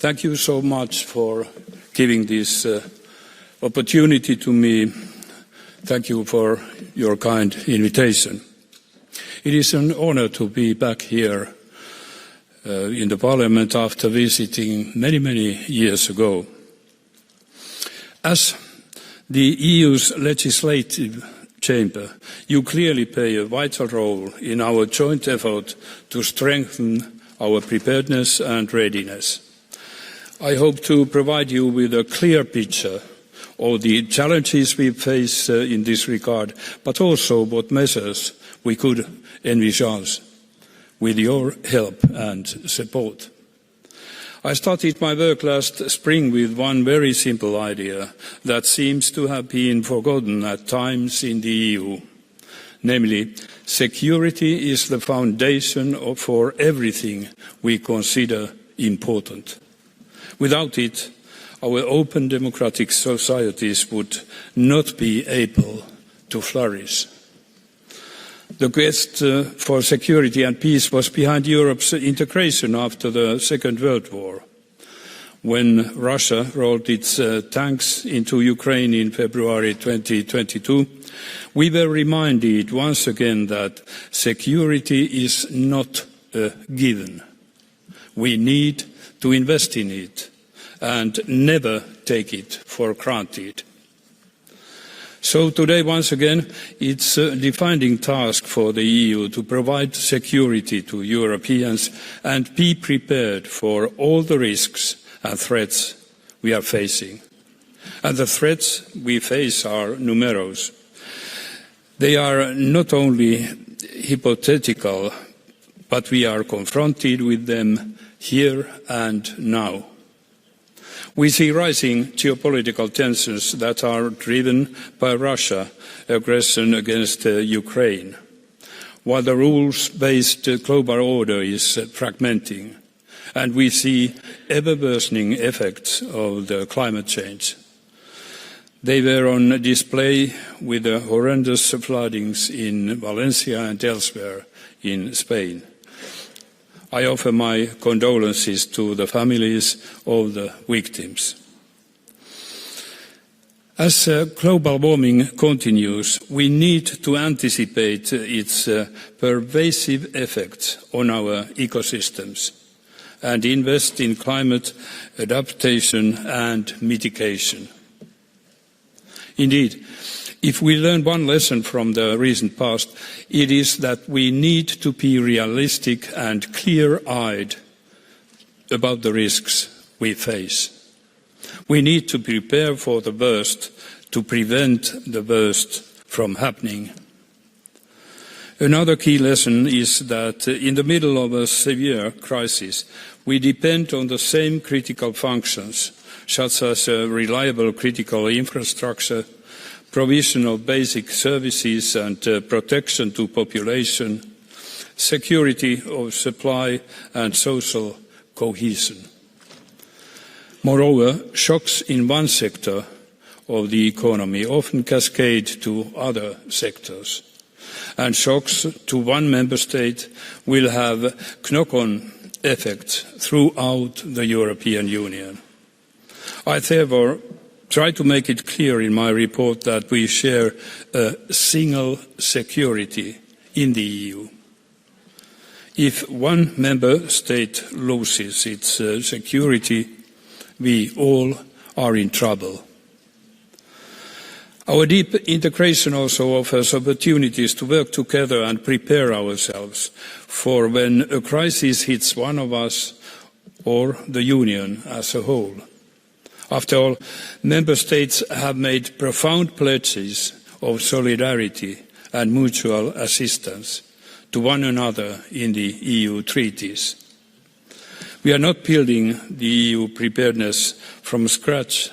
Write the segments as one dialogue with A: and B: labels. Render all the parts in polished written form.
A: Thank you so much for giving this opportunity to me. Thank you for your kind invitation. It is an honor to be back here in the Parliament after visiting many years ago. As the EU's legislative chamber, you clearly play a vital role in our joint effort to strengthen our preparedness and readiness. I hope to provide you with a clear picture of the challenges we face in this regard, but also what measures we could envisage with your help and support. I started my work last spring with one very simple idea that seems to have been forgotten at times in the EU. Namely, security is the foundation for everything we consider important. Without it, our open democratic societies would not be able to flourish. The quest for security and peace was behind Europe's integration after the Second World War. When Russia rolled its tanks into Ukraine in February 2022, we were reminded once again that security is not a given. We need to invest in it and never take it for granted. So today, once again, it's a defining task for the EU to provide security to Europeans and be prepared for all the risks and threats we are facing. And the threats we face are numerous. They are not only hypothetical, but we are confronted with them here and now. We see rising geopolitical tensions that are driven by Russia's aggression against Ukraine, while the rules-based global order is fragmenting, and we see ever-worsening effects of the climate change. They were on display with the horrendous floodings in Valencia and elsewhere in Spain. I offer my condolences to the families of the victims. As global warming continues, we need to anticipate its pervasive effects on our ecosystems and invest in climate adaptation and mitigation. Indeed, if we learn one lesson from the recent past, it is that we need to be realistic and clear-eyed about the risks we face. We need to prepare for the worst to prevent the worst from happening. Another key lesson is that in the middle of a severe crisis, we depend on the same critical functions, such as reliable critical infrastructure, provision of basic services and protection to population, security of supply and social cohesion. Moreover, shocks in one sector of the economy often cascade to other sectors, and shocks to one member state will have knock-on effects throughout the European Union. I therefore try to make it clear in my report that we share a single security in the EU. If one member state loses its security, we all are in trouble. Our deep integration also offers opportunities to work together and prepare ourselves for when a crisis hits one of us or the Union as a whole. After all, member states have made profound pledges of solidarity and mutual assistance to one another in the EU treaties. We are not building the EU preparedness from scratch,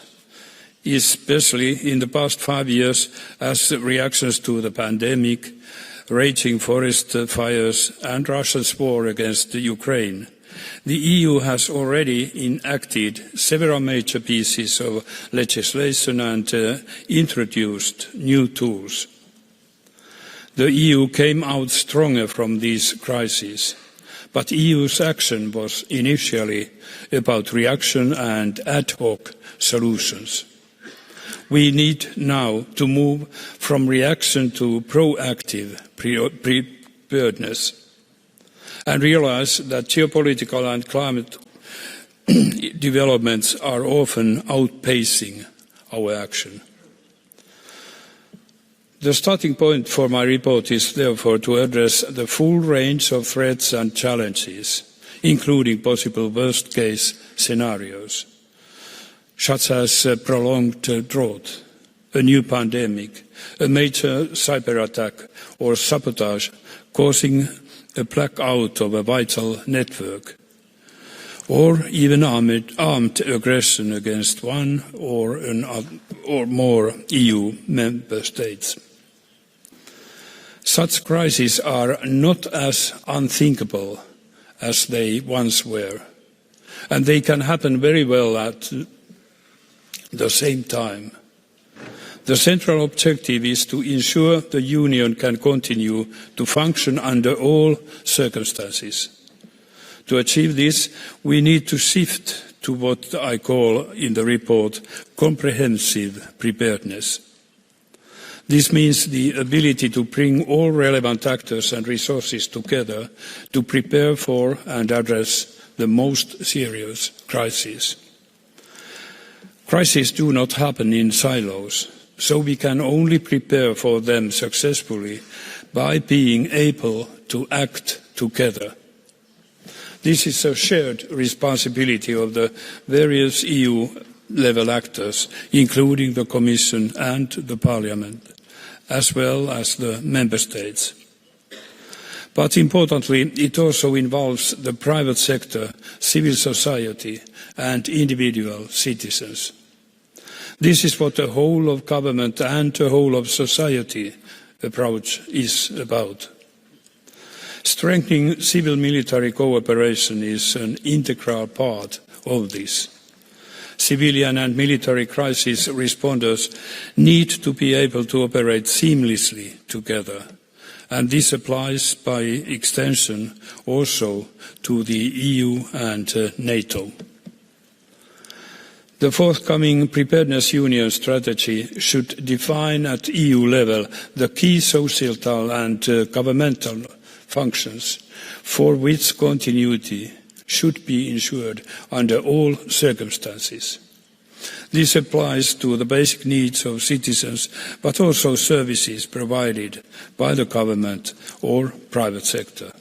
A: especially in the past 5 years as reactions to the pandemic, raging forest fires and Russia's war against Ukraine. The EU has already enacted several major pieces of legislation and introduced new tools. The EU came out stronger from these crises, but EU's action was initially about reaction and ad hoc solutions. We need now to move from reaction to proactive preparedness and realize that geopolitical and climate developments are often outpacing our action. The starting point for my report is therefore to address the full range of threats and challenges, including possible worst-case scenarios, such as a prolonged drought, a new pandemic, a major cyber attack or sabotage causing a blackout of a vital network, or even armed aggression against one or more EU member states. Such crises are not as unthinkable as they once were, and they can happen very well at the same time. The central objective is to ensure the Union can continue to function under all circumstances. To achieve this, we need to shift to what I call in the report comprehensive preparedness. This means the ability to bring all relevant actors and resources together to prepare for and address the most serious crises. Crises do not happen in silos, so we can only prepare for them successfully by being able to act together. This is a shared responsibility of the various EU-level actors, including the Commission and the Parliament, as well as the Member States. But importantly, it also involves the private sector, civil society and individual citizens. This is what the whole of government and the whole of society approach is about. Strengthening civil-military cooperation is an integral part of this. Civilian and military crisis responders need to be able to operate seamlessly together, and this applies by extension also to the EU and NATO. The forthcoming Preparedness Union strategy should define at EU level the key societal and governmental functions for which continuity should be ensured under all circumstances. This applies to the basic needs of citizens, but also services provided by the government or private sector.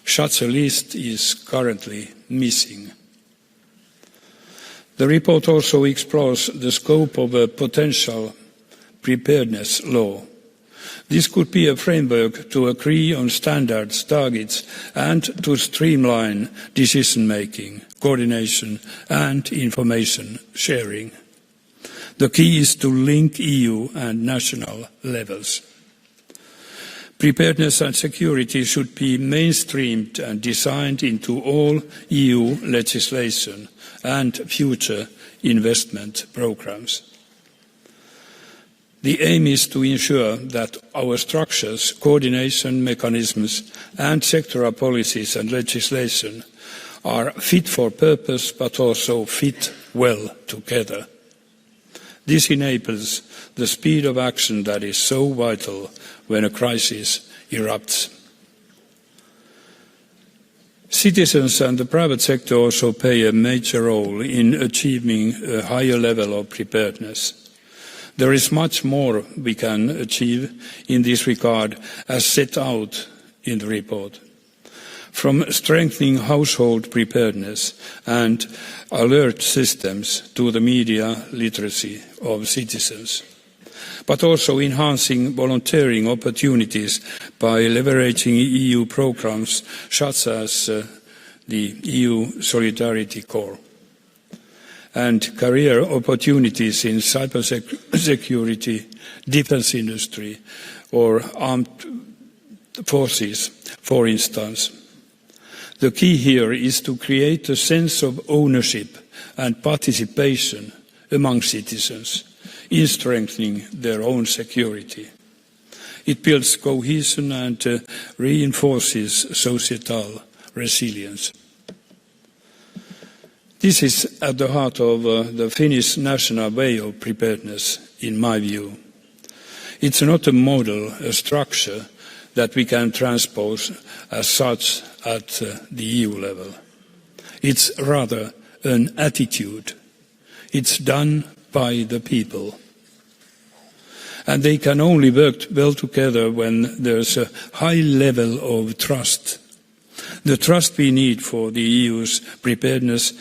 A: Such a list is currently missing. The report also explores the scope of a potential preparedness law. This could be a framework to agree on standards, targets, and to streamline decision-making, coordination, and information sharing. The key is to link EU and national levels. Preparedness and security should be mainstreamed and designed into all EU legislation and future investment programmes. The aim is to ensure that our structures, coordination mechanisms and sectoral policies and legislation are fit for purpose but also fit well together. This enables the speed of action that is so vital when a crisis erupts. Citizens and the private sector also play a major role in achieving a higher level of preparedness. There is much more we can achieve in this regard as set out in the report. From strengthening household preparedness and alert systems to the media literacy of citizens, but also enhancing volunteering opportunities by leveraging EU programmes such as the EU Solidarity Corps, and career opportunities in cybersecurity, defence industry or armed forces, for instance. The key here is to create a sense of ownership and participation among citizens in strengthening their own security. It builds cohesion and reinforces societal resilience. This is at the heart of the Finnish national way of preparedness, in my view. It's not a model, a structure that we can transpose as such at the EU level. It's rather an attitude. It's done by the people. And they can only work well together when there's a high level of trust. The trust we need for the EU's preparedness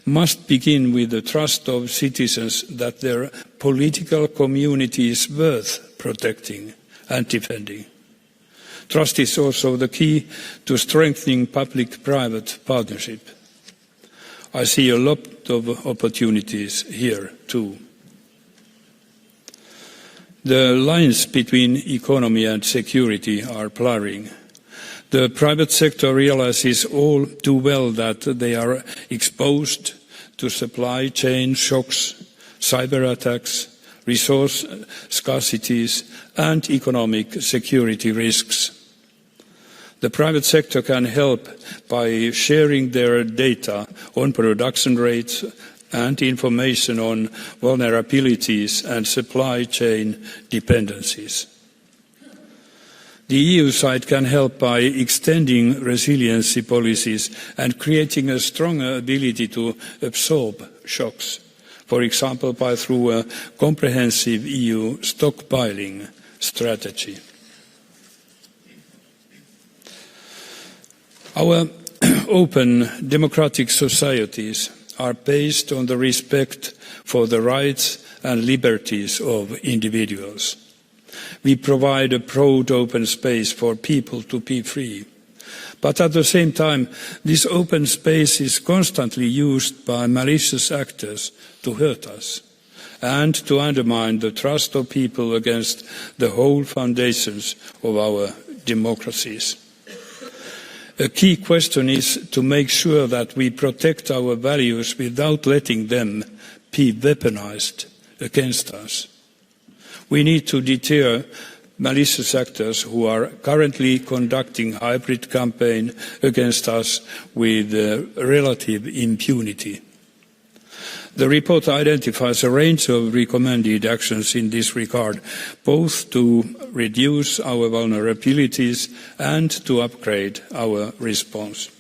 A: must begin with the trust of citizens that their political community is worth protecting and defending. Trust is also the key to strengthening public-private partnership. I see a lot of opportunities here too. The lines between economy and security are blurring. The private sector realizes all too well that they are exposed to supply chain shocks, cyber attacks, resource scarcities, and economic security risks. The private sector can help by sharing their data on production rates and information on vulnerabilities and supply chain dependencies. The EU side can help by extending resiliency policies and creating a stronger ability to absorb shocks, for example, through a comprehensive EU stockpiling strategy. Our open democratic societies are based on the respect for the rights and liberties of individuals. We provide a broad open space for people to be free. But at the same time, this open space is constantly used by malicious actors to hurt us and to undermine the trust of people against the whole foundations of our democracies. A key question is to make sure that we protect our values without letting them be weaponized against us. We need to deter malicious actors who are currently conducting a hybrid campaign against us with relative impunity. The report identifies a range of recommended actions in this regard, both to reduce our vulnerabilities and to upgrade our response.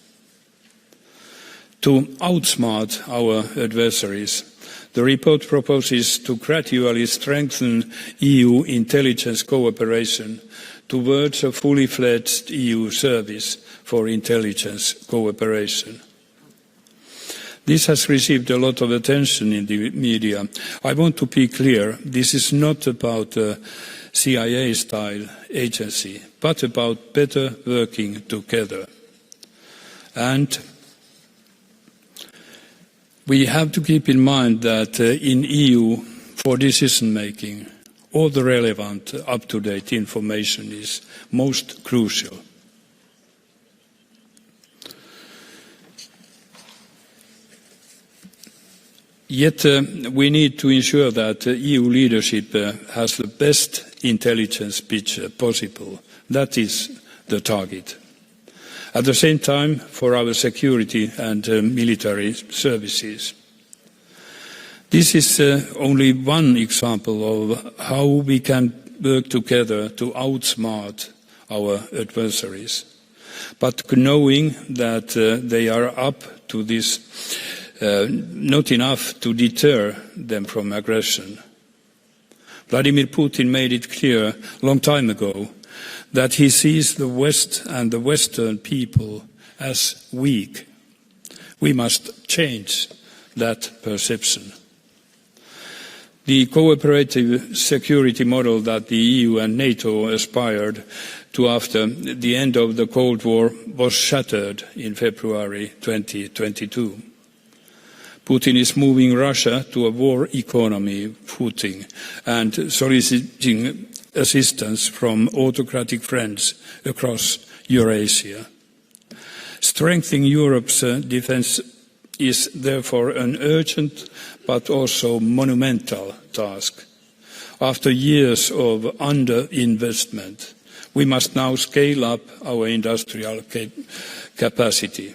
A: To outsmart our adversaries, the report proposes to gradually strengthen EU intelligence cooperation towards a fully fledged EU service for intelligence cooperation. This has received a lot of attention in the media. I want to be clear, this is not about a CIA-style agency, but about better working together. And we have to keep in mind that in EU, for decision-making, all the relevant up-to-date information is most crucial. Yet we need to ensure that EU leadership has the best intelligence picture possible. That is the target. At the same time, for our security and military services. This is only one example of how we can work together to outsmart our adversaries. But knowing that they are up to this, not enough to deter them from aggression. Vladimir Putin made it clear a long time ago that he sees the West and the Western people as weak. We must change that perception. The cooperative security model that the EU and NATO aspired to after the end of the Cold War was shattered in February 2022. Putin is moving Russia to a war economy footing and soliciting assistance from autocratic friends across Eurasia. Strengthening Europe's defence is therefore an urgent but also monumental task. After years of underinvestment, We must now scale up our industrial capacity,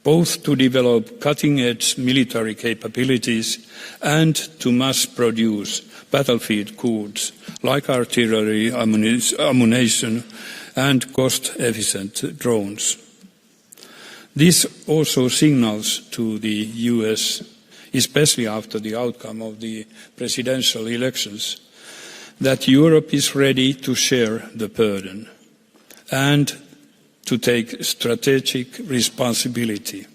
A: both to develop cutting-edge military capabilities and to mass-produce battlefield goods like artillery, ammunition and cost-efficient drones. This also signals to the US, especially after the outcome of the presidential elections, that Europe is ready to share the burden and to take strategic responsibility.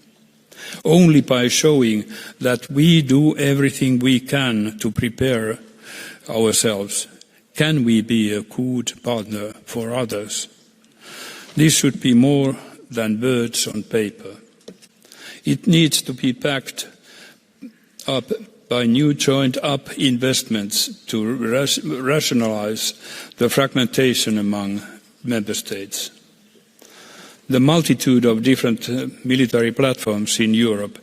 A: Only by showing that we do everything we can to prepare ourselves can we be a good partner for others. This should be more than words on paper. It needs to be backed up by new joined-up investments to rationalize the fragmentation among member states. The multitude of different military platforms in Europe